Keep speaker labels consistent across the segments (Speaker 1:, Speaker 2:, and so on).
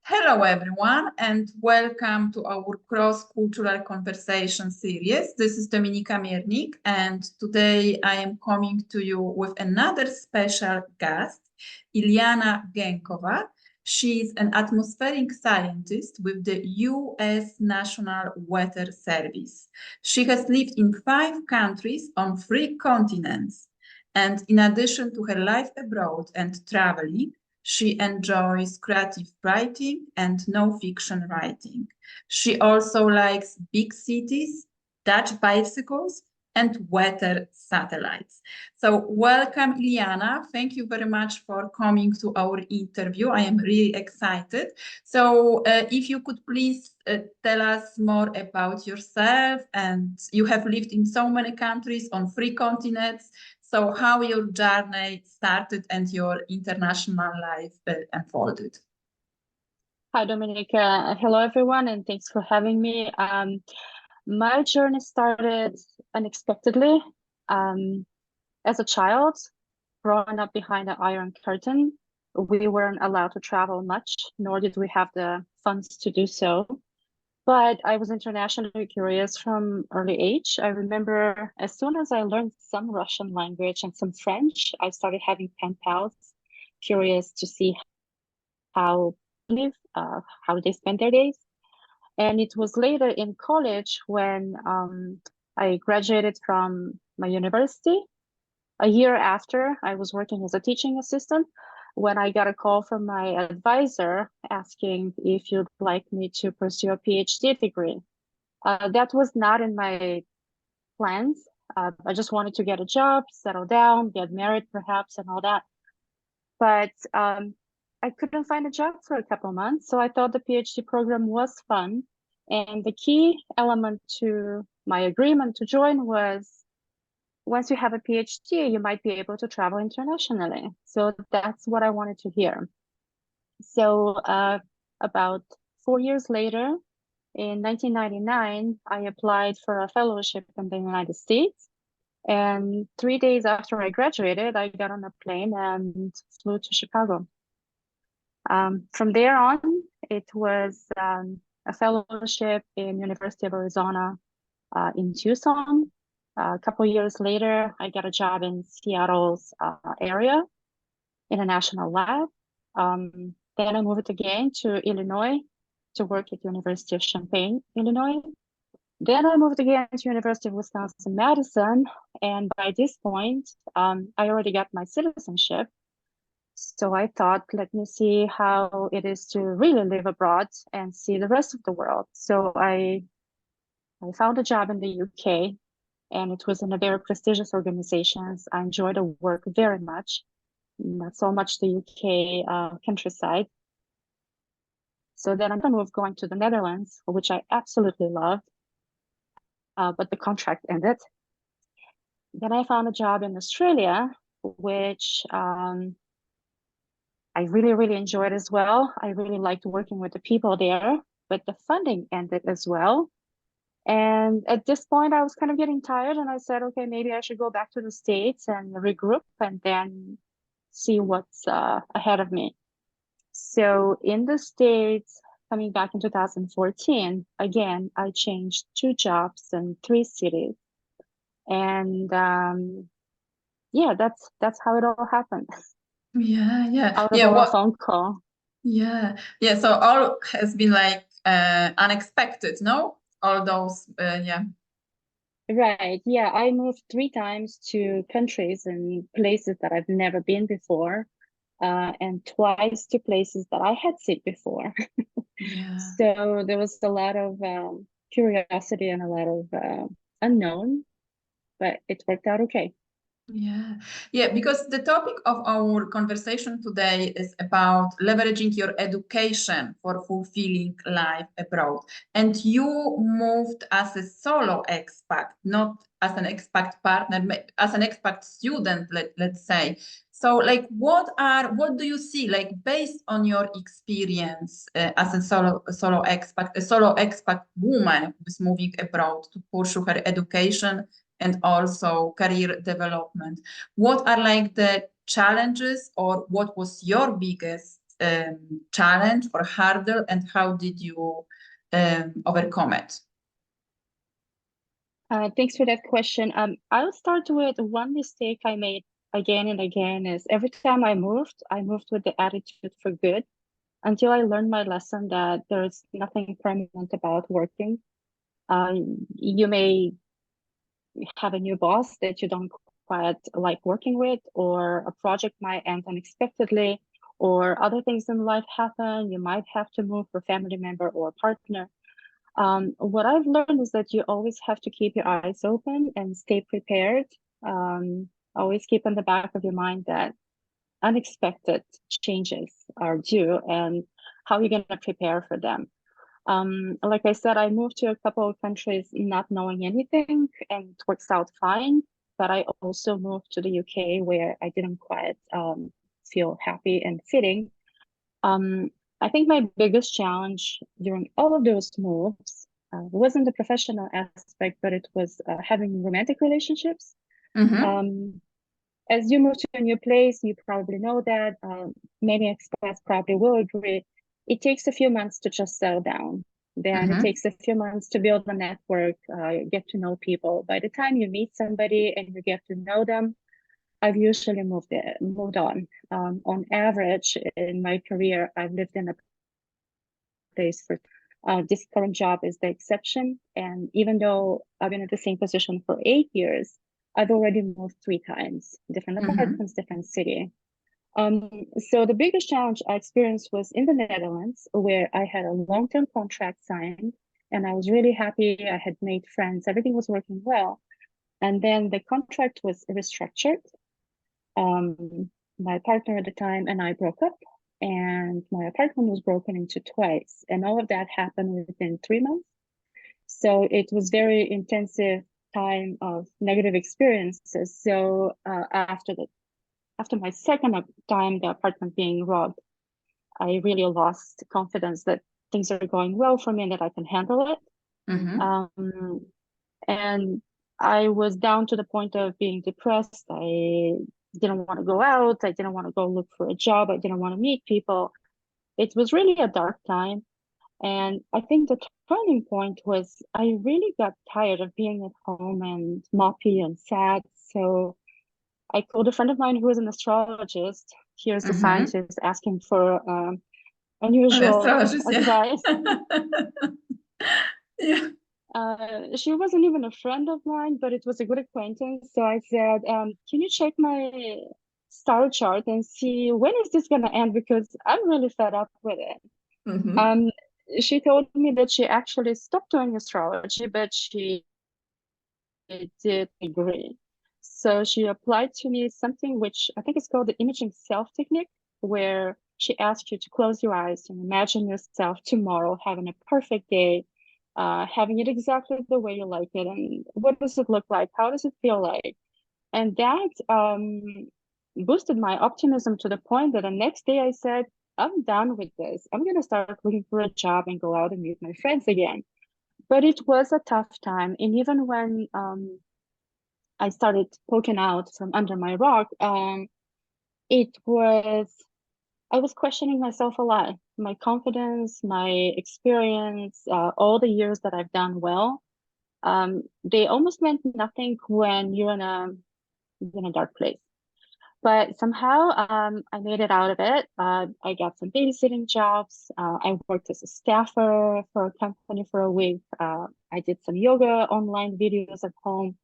Speaker 1: Hello, everyone, and welcome to our cross-cultural conversation series. This is Dominika Miernik, and today I am coming to you with another special guest, Iliana Genkova. She is an atmospheric scientist with the U.S. National Weather Service. She has lived in 5 countries on 3 continents. And in addition to her life abroad and traveling, she enjoys creative writing and no-fiction writing. She also likes big cities, Dutch bicycles, and weather satellites. So welcome, Iliana. Thank you very much for coming to our interview. I am really excited. So if you could please tell us more about yourself, and you have lived in so many countries on 3 continents. So how your journey started and your international life unfolded?
Speaker 2: Hi, Dominica. Hello, everyone, and thanks for having me. My journey started unexpectedly. As a child, growing up behind the Iron Curtain, we weren't allowed to travel much, nor did we have the funds to do so. But I was internationally curious from early age. I remember as soon as I learned some Russian language and some French, I started having pen pals, curious to see how live, how they spend their days. And it was later in college when I graduated from my university. A year after, I was working as a teaching assistant when I got a call from my advisor asking if you'd like me to pursue a PhD degree. That was not in my plans. I just wanted to get a job, settle down, get married perhaps, and all that. But I couldn't find a job for a couple of months, so I thought the PhD program was fun. And the key element to my agreement to join was once you have a PhD, you might be able to travel internationally. So that's what I wanted to hear. So about 4 years later, in 1999, I applied for a fellowship in the United States. And 3 days after I graduated, I got on a plane and flew to Chicago. From there on, it was a fellowship in University of Arizona in Tucson. A couple of years later, I got a job in Seattle's area in a national lab. Then I moved again to Illinois to work at University of Champaign, Illinois. Then I moved again to University of Wisconsin-Madison, and by this point, I already got my citizenship. So I thought, let me see how it is to really live abroad and see the rest of the world. So I found a job in the UK, and it was in a very prestigious organization. I enjoyed the work very much, not so much the UK countryside. So then I moved going to the Netherlands, which I absolutely loved, but the contract ended. Then I found a job in Australia, which I really, really enjoyed as well. I really liked working with the people there, but the funding ended as well. And at this point, I was kind of getting tired, and I said, okay, maybe I should go back to the States and regroup and then see what's ahead of me. So in the States, coming back in 2014, again, I changed 2 jobs and 3 cities. And yeah, that's how it all happened. Out of a phone call.
Speaker 1: Yeah. So all has been like unexpected, no? All those, yeah.
Speaker 2: Right. Yeah, I moved 3 times to countries and places that I've never been before, and twice to places that I had seen before.
Speaker 1: Yeah.
Speaker 2: So there was a lot of curiosity and a lot of unknown, but it worked out okay.
Speaker 1: Yeah, because the topic of our conversation today is about leveraging your education for fulfilling life abroad. And you moved as a solo expat, not as an expat partner, as an expat student, let's say. So like what do you see, like based on your experience as a solo expat woman who's moving abroad to pursue her education and also career development? What are like the challenges, or what was your biggest challenge or hurdle, and how did you overcome it?
Speaker 2: Thanks for that question. I'll start with one mistake I made again and again is every time I moved with the attitude for good until I learned my lesson that there's nothing permanent about working. You may have a new boss that you don't quite like working with, or a project might end unexpectedly, or other things in life happen. You might have to move for a family member or partner. What I've learned is that you always have to keep your eyes open and stay prepared. Always keep in the back of your mind that unexpected changes are due and how you're going to prepare for them. Like I said, I moved to a couple of countries not knowing anything, and it works out fine. But I also moved to the UK where I didn't quite feel happy and fitting. I think my biggest challenge during all of those moves wasn't the professional aspect, but it was having romantic relationships. As you move to a new place, you probably know that many expats probably will agree. It takes a few months to just settle down. Then it takes a few months to build a network, get to know people. By the time you meet somebody and you get to know them, I've usually moved on. On average, in my career, I've lived in a place for this current job is the exception. And even though I've been at the same position for 8 years, I've already moved 3 times, different apartments, different city. So the biggest challenge I experienced was in the Netherlands, where I had a long-term contract signed, and I was really happy. I had made friends, everything was working well. And then the contract was restructured. My partner at the time and I broke up, and my apartment was broken into twice, and all of that happened within 3 months. So it was very intensive time of negative experiences. So after my second time the apartment being robbed, I really lost confidence that things are going well for me and that I can handle it. And I was down to the point of being depressed. I didn't want to go out. I didn't want to go look for a job. I didn't want to meet people. It was really a dark time. And I think the turning point was I really got tired of being at home and moppy and sad. So I called a friend of mine who is an astrologist. Here's the scientist asking for unusual advice.
Speaker 1: Yeah.
Speaker 2: She wasn't even a friend of mine, but it was a good acquaintance. So I said, can you check my star chart and see when is this going to end? Because I'm really fed up with it. She told me that she actually stopped doing astrology, but she did agree. So she applied to me something which I think is called the imaging self technique, where she asked you to close your eyes and imagine yourself tomorrow having a perfect day, having it exactly the way you like it. And what does it look like? How does it feel like? And that boosted my optimism to the point that the next day I said, I'm done with this. I'm going to start looking for a job and go out and meet my friends again. But it was a tough time. And even when I started poking out from under my rock, I was questioning myself a lot, my confidence, my experience, all the years that I've done well. They almost meant nothing when you're in a dark place. But somehow I made it out of it. I got some babysitting jobs. I worked as a staffer for a company for a week. I did some yoga online videos at home.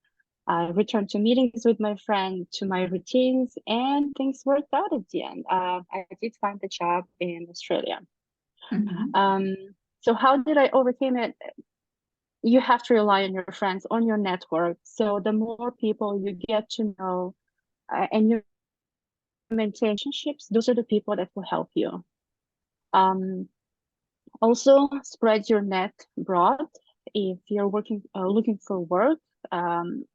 Speaker 2: I returned to meetings with my friend, to my routines, and things worked out at the end. I did find a job in Australia. So how did I overcome it? You have to rely on your friends, on your network. So the more people you get to know and you maintain relationships, those are the people that will help you. Also, spread your net broad. If you're looking for work,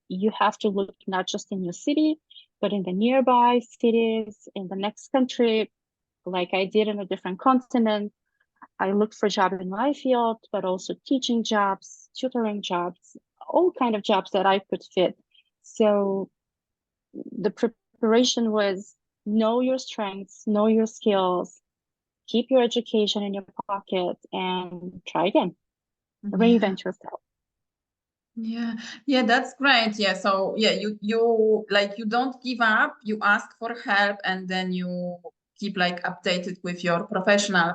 Speaker 2: you have to look not just in your city, but in the nearby cities, in the next country, like I did in a different continent. I looked for jobs in my field, but also teaching jobs, tutoring jobs, all kind of jobs that I could fit. So the preparation was know your strengths, know your skills, keep your education in your pocket and try again. Reinvent yourself.
Speaker 1: Yeah, that's great. Yeah, so yeah, you like, you don't give up, you ask for help, and then you keep like updated with your professional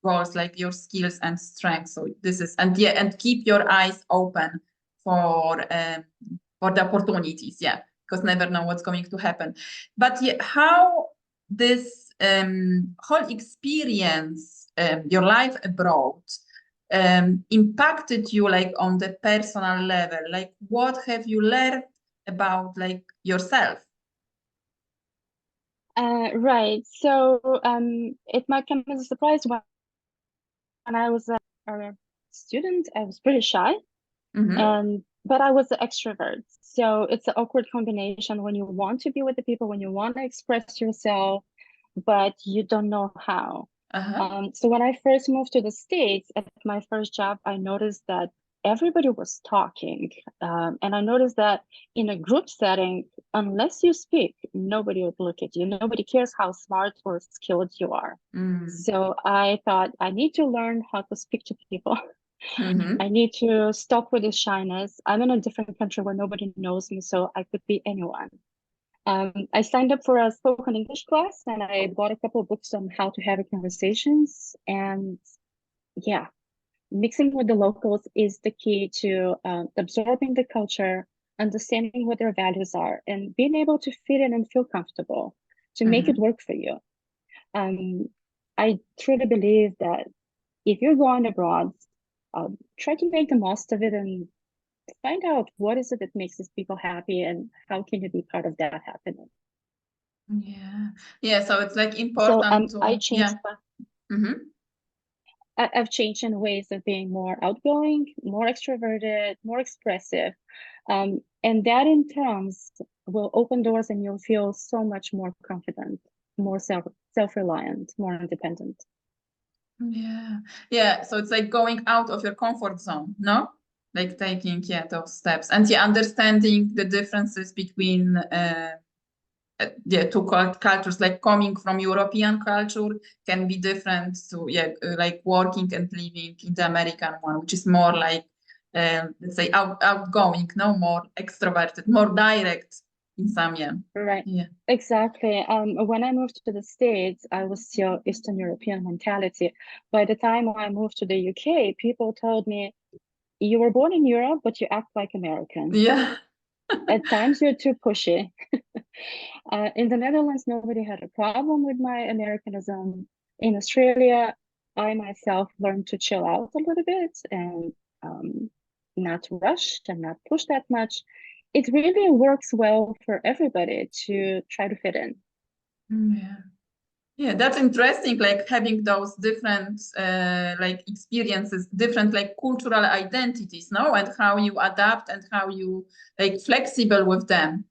Speaker 1: goals, like your skills and strengths. So this is, and yeah, and keep your eyes open for the opportunities. Yeah, because never know what's going to happen. But yeah, how this whole experience, your life abroad, impacted you like on the personal level? Like, what have you learned about like yourself?
Speaker 2: Right. So it might come as a surprise when I was a student, I was pretty shy, but I was an extrovert. So it's an awkward combination when you want to be with the people, when you want to express yourself, but you don't know how. So when I first moved to the States at my first job, I noticed that everybody was talking. And I noticed that in a group setting, unless you speak, nobody would look at you. Nobody cares how smart or skilled you are. So I thought I need to learn how to speak to people. I need to stop with this shyness. I'm in a different country where nobody knows me, so I could be anyone. I signed up for a spoken English class and I bought a couple of books on how to have conversations. And yeah, mixing with the locals is the key to absorbing the culture, understanding what their values are, and being able to fit in and feel comfortable to make it work for you. I truly believe that if you're going abroad, try to make the most of it and find out what is it that makes these people happy and how can you be part of that happiness.
Speaker 1: Yeah, so it's like important
Speaker 2: I
Speaker 1: to,
Speaker 2: changed I've changed in ways of being more outgoing, more extroverted, more expressive. And that in terms will open doors and you'll feel so much more confident, more self-reliant, more independent.
Speaker 1: Yeah, so it's like going out of your comfort zone, no? Like taking, yeah, those steps, and yeah, understanding the differences between yeah, two cultures. Like coming from European culture can be different to, yeah, like working and living in the American one, which is more like let's say outgoing, no, more extroverted, more direct in some.
Speaker 2: Right.
Speaker 1: Yeah,
Speaker 2: Exactly. When I moved to the States, I was still Eastern European mentality. By the time I moved to the UK, people told me, you were born in Europe, but you act like American.
Speaker 1: yeah.
Speaker 2: At times you're too pushy. In the Netherlands, nobody had a problem with my Americanism. In Australia, I myself learned to chill out a little bit and not rush and not push that much. It really works well for everybody to try to fit in.
Speaker 1: Yeah, that's interesting, like having those different like experiences, different like cultural identities, no, and how you adapt and how you like flexible with them.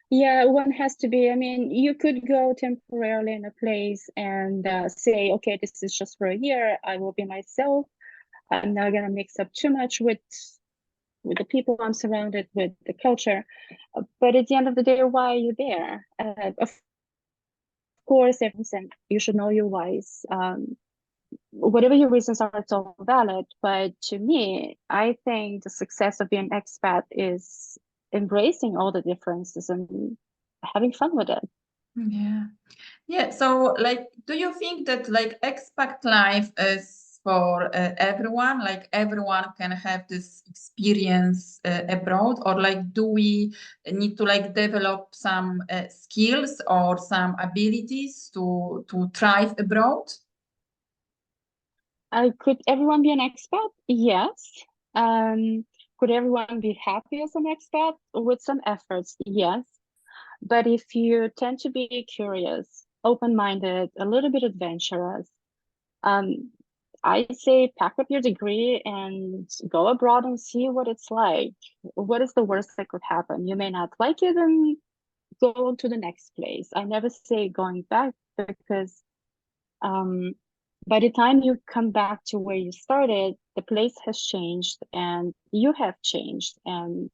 Speaker 2: Yeah, one has to be. I mean, you could go temporarily in a place and say, okay, this is just for a year. I will be myself. I'm not gonna mix up too much with the people I'm surrounded with, the culture. But at the end of the day, why are you there? Of course, everything you should know your whys. Whatever your reasons are, it's all valid. But to me, I think the success of being expat is embracing all the differences and having fun with it.
Speaker 1: Yeah, so like, do you think that like expat life is for everyone? Like everyone can have this experience abroad, or like do we need to like develop some skills or some abilities to thrive abroad?
Speaker 2: Could everyone be an expat? Yes. Could everyone be happy as an expat? With some efforts? Yes. But if you tend to be curious, open-minded, a little bit adventurous, I say pack up your degree and go abroad and see what it's like. What is the worst that could happen? You may not like it and go to the next place. I never say going back because by the time you come back to where you started, the place has changed and you have changed. And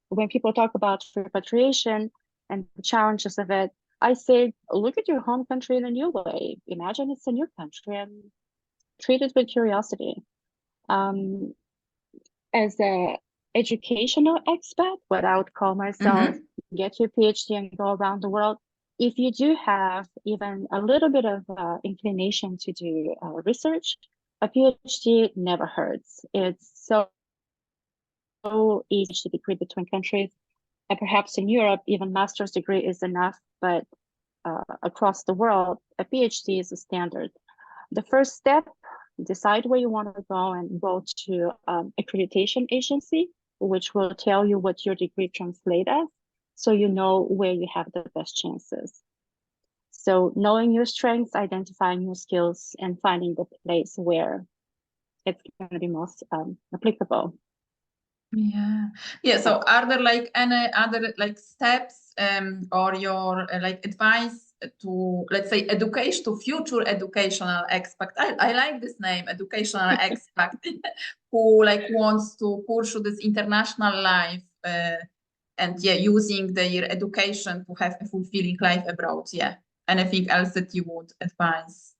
Speaker 2: when people talk about repatriation and the challenges of it, I say, look at your home country in a new way. Imagine it's a new country and treat it with curiosity. Um, as a educational expat, what I would call myself, get your PhD and go around the world. If you do have even a little bit of inclination to do research, a PhD never hurts. It's so easy to degree between countries. And perhaps in Europe, even master's degree is enough, but across the world, a PhD is a standard. The first step, decide where you want to go and go to accreditation agency, which will tell you what your degree translates as, so you know where you have the best chances. So knowing your strengths, identifying your skills, and finding the place where it's going to be most applicable.
Speaker 1: Yeah. So are there like any other like steps or your like advice to, let's say, education to future educational expat? I like this name, educational expat, who like wants to pursue this international life and using their education to have a fulfilling life abroad. Yeah. Anything else that you would advise?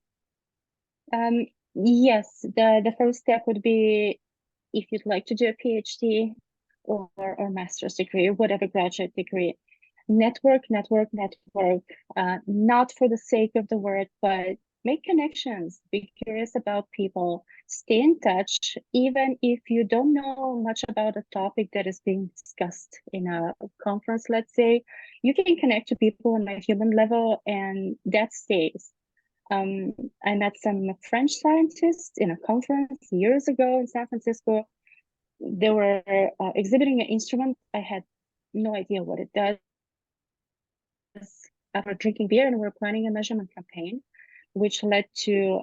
Speaker 2: Yes, the first step would be, if you'd like to do a PhD or master's degree, or whatever graduate degree, network, not for the sake of the word, but make connections, be curious about people, stay in touch, even if you don't know much about a topic that is being discussed in a conference, let's say, you can connect to people on a human level, and that stays. I met some French scientists in a conference years ago in San Francisco. They were exhibiting an instrument. I had no idea what it does. After drinking beer, and we were planning a measurement campaign, which led to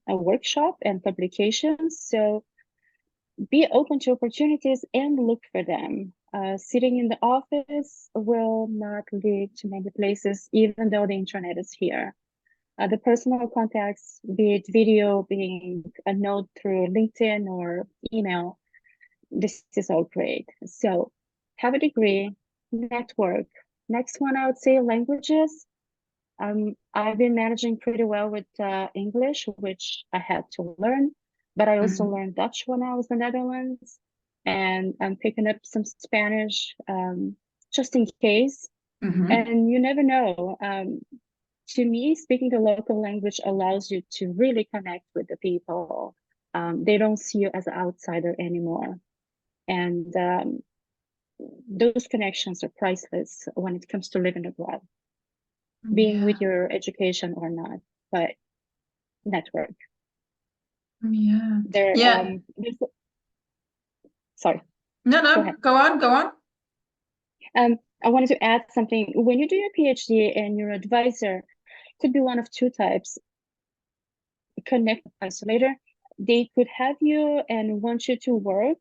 Speaker 2: a workshop and publications. So be open to opportunities and look for them. Sitting in the office will not lead to many places, even though the internet is here. The personal contacts, be it video, being a note through LinkedIn or email, this is all great. So have a degree, network. Next one, I would say languages. I've been managing pretty well with English, which I had to learn, but I also learned Dutch when I was in the Netherlands, and I'm picking up some Spanish just in case. And you never know. To me, speaking the local language allows you to really connect with the people. They don't see you as an outsider anymore. And those connections are priceless when it comes to living abroad, being with your education or not, but network. Sorry.
Speaker 1: No, go on.
Speaker 2: I wanted to add something. When you do your PhD and your advisor could be one of two types. Connect isolator. They could have you and want you to work,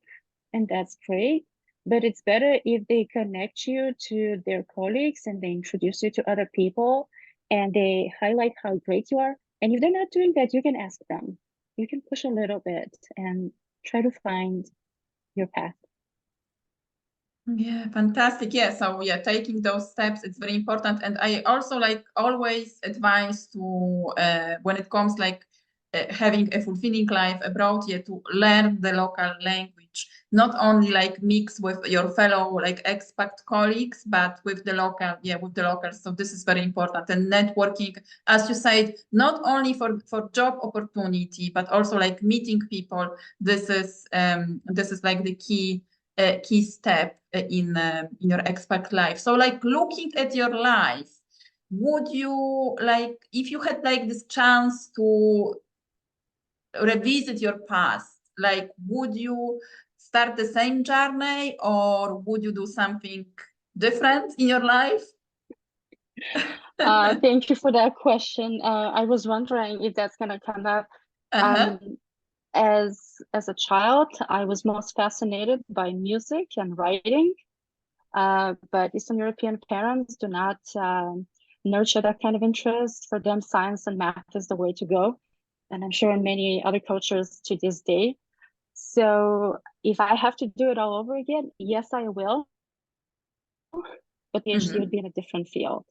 Speaker 2: and that's great. But it's better if they connect you to their colleagues and they introduce you to other people and they highlight how great you are. And if they're not doing that, you can ask them. You can push a little bit and try to find your path.
Speaker 1: Yeah, fantastic. Yeah, so taking those steps, it's very important. And I also like always advise to when it comes like having a fulfilling life abroad, to learn the local language, not only like mix with your fellow like expat colleagues, but with the local, with the locals. So this is very important. And networking, as you said, not only for job opportunity, but also like meeting people. This is like the key step in your expat life. So like looking at your life, would you like, if you had like this chance to revisit your past, like would you start the same journey or would you do something different in your life?
Speaker 2: Thank you for that question. I was wondering if that's going to come up. As a child, I was most fascinated by music and writing, but Eastern European parents do not nurture that kind of interest. For them, science and math is the way to go, and I'm sure in many other cultures to this day. So if I have to do it all over again, yes, I will, but PhD would be in a different field.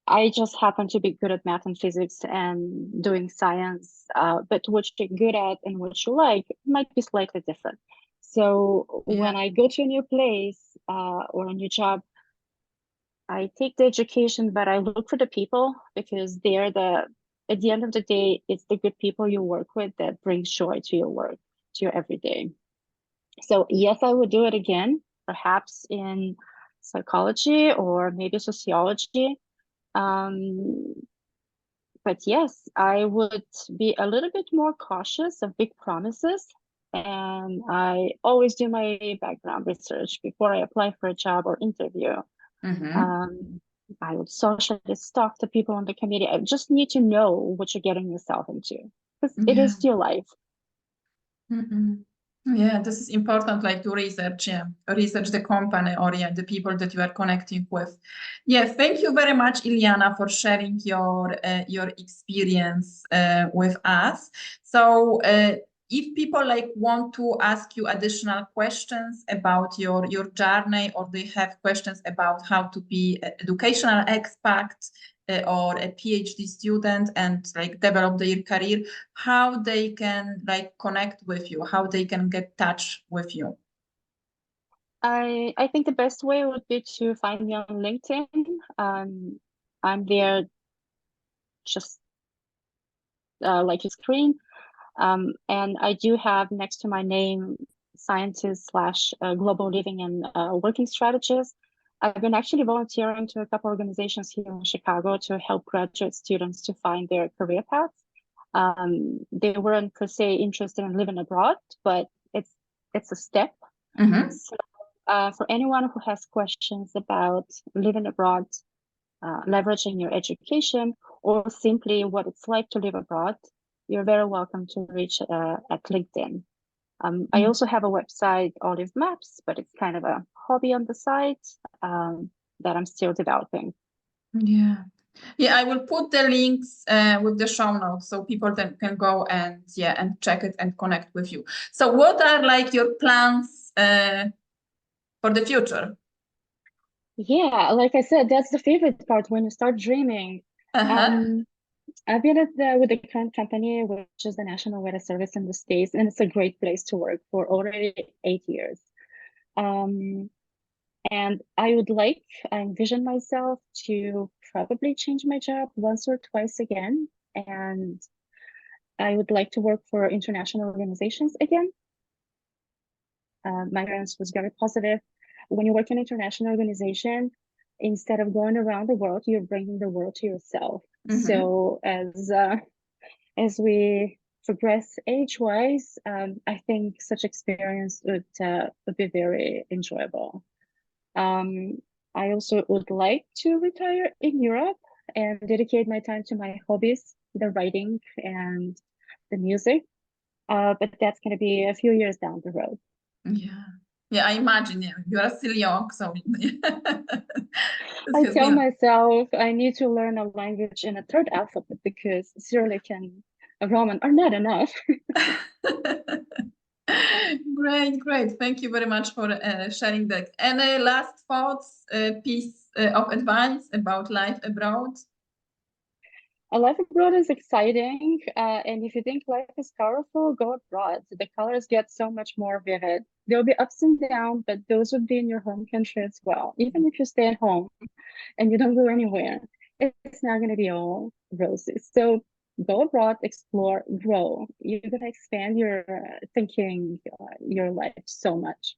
Speaker 2: I just happen to be good at math and physics and doing science, but what you're good at and what you like might be slightly different. So when I go to a new place or a new job, I take the education, but I look for the people because at the end of the day, it's the good people you work with that brings joy to your work, to your everyday. So yes, I would do it again, perhaps in psychology or maybe sociology. Um, but yes, I would be a little bit more cautious of big promises. And I always do my background research before I apply for a job or interview. I would socially stalk the people on the committee. I just need to know what you're getting yourself into because it is your life.
Speaker 1: Yeah, this is important, like to research, research the company or the people that you are connecting with. Yeah, thank you very much, Iliana, for sharing your experience with us. So if people like want to ask you additional questions about your journey, or they have questions about how to be an educational expat or a PhD student and like develop their career, how they can like connect with you, how they can get touch with you.
Speaker 2: I think the best way would be to find me on LinkedIn. I'm there just like your screen. And I do have next to my name scientist slash global living and working strategist. I've been actually volunteering to a couple organizations here in Chicago to help graduate students to find their career paths. They weren't per se interested in living abroad, but it's a step. So for anyone who has questions about living abroad, leveraging your education, or simply what it's like to live abroad, you're very welcome to reach at LinkedIn. I also have a website, Olive Maps, but it's kind of a hobby on the side that I'm still developing.
Speaker 1: Yeah. Yeah, I will put the links with the show notes so people then can go and check it and connect with you. So what are like your plans for the future?
Speaker 2: Yeah, like I said, that's the favorite part when you start dreaming. I've been with the current company, which is the National Weather Service in the States, and it's a great place to work for already 8 years. And I envision myself to probably change my job once or twice again. And I would like to work for international organizations again. My experience was very positive. When you work in an international organization, instead of going around the world, you're bringing the world to yourself. So as we progress age-wise, I think such experience would be very enjoyable. I also would like to retire in Europe and dedicate my time to my hobbies, the writing and the music. But that's going to be a few years down the road.
Speaker 1: Yeah, I imagine. Yeah, you are still young, so
Speaker 2: I tell myself I need to learn a language in a third alphabet because Cyrillic and Roman are not enough.
Speaker 1: Great. Thank you very much for sharing that. Any last thoughts, piece of advice about life abroad?
Speaker 2: A life abroad is exciting, and if you think life is colorful, go abroad. The colors get so much more vivid. There'll be ups and downs, but those would be in your home country as well. Even if you stay at home and you don't go anywhere, it's not going to be all roses. So go abroad, explore, grow. You're going to expand your thinking, your life so much.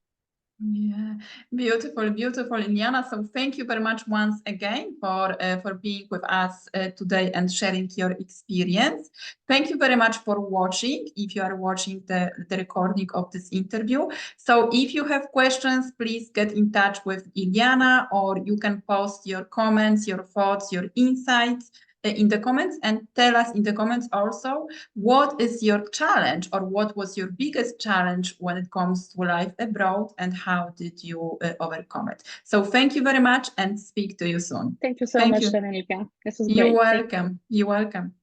Speaker 1: Yeah, beautiful, Iliana. So thank you very much once again for being with us today and sharing your experience. Thank you very much for watching, if you are watching the recording of this interview. So if you have questions, please get in touch with Iliana, or you can post your comments, your thoughts, your insights in the comments, and tell us in the comments also what is your challenge, or what was your biggest challenge when it comes to life abroad, and how did you overcome it. So thank you very much, and speak to you soon.
Speaker 2: Thank you so much, Dominika. This was great.
Speaker 1: You're welcome. You're welcome.